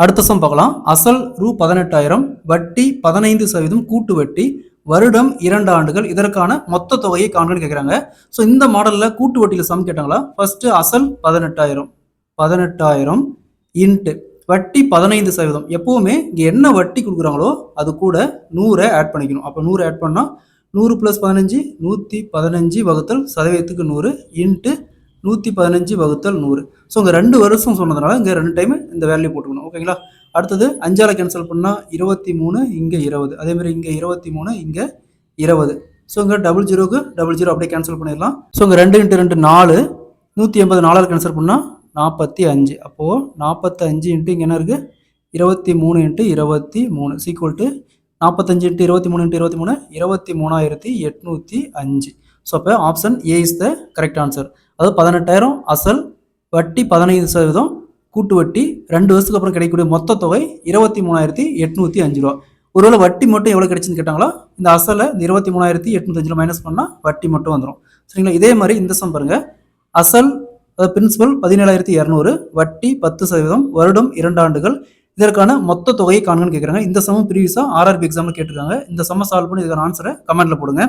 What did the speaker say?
அடுத்த சம் பார்க்கலாம். அசல் ரூ 18,000, வட்டி 15% கூட்டு வட்டி, வருடம் 2 ஆண்டுகள், இதற்கான மொத்த தொகையை காண்கன்னு கேட்குறாங்க. ஸோ இந்த மாடலில் கூட்டு வட்டியில் சம் கேட்டாங்களா? ஃபர்ஸ்ட் அசல் 18,000 இன்ட்டு வட்டி 15%. எப்பவுமே இங்கே என்ன வட்டி கொடுக்குறாங்களோ அது கூட 100 ஆட் பண்ணிக்கணும். அப்போ 100 ஆட் பண்ணால் 100 + 15 115 வகுத்தல் சதவீதத்துக்கு 100 இன்ட்டு 115 வகுத்தல் 100. ஸோ இங்கே 2 வருஷம் சொன்னதுனால இங்கே 2 டைம் இந்த வேல்யூ போட்டுக்கணும். ஓகேங்களா? அடுத்தது 5ஆல் கேன்சல் பண்ணால் 23, இங்கே 20. அதேமாதிரி இங்கே 23, இங்கே 20. ஸோ இங்கே 00க்கு 00 அப்படியே கேன்சல் பண்ணிடலாம். ஸோ இங்கே 2 × 2 4, 180 4ஆல் கேன்சல் பண்ணால் 45. அப்போது 45 இன்ட்டு இங்கே என்ன இருக்குது 23 × 23 ஈக்குவல் டு 45 × 23 × 23 23,805. ஸோ அப்போ option A is the correct answer. அதாவது 18,000 அசல், வட்டி 15%, கூட்டு வட்டி 2 வருஷத்துக்கு அப்புறம் கிடைக்கக்கூடிய மொத்த தொகை 23,805 ரூபா. ஒருவேளை வட்டி மட்டும் எவ்வளோ கிடைச்சுன்னு கேட்டாங்களா? இந்த அசலை இந்த 23,805 மைனஸ் பண்ணால் வட்டி மட்டும் வந்துடும். சரிங்களா? இதே மாதிரி இந்த சம் பாருங்க. அசல் பிரின்சிபல் 17,200, வட்டி 10%, வருடம் 2 ஆண்டுகள், இதற்கான மொத்த தொகையை காண்கன்னு கேட்குறாங்க. இந்த சமம் ப்ரீவியஸாக ஆர்ஆர்பி எக்ஸாமில் கேட்டிருக்காங்க. இந்த சம்ம சால்வ் பண்ணி இதுக்கான ஆன்சரை கமெண்ட்ல போடுங்க.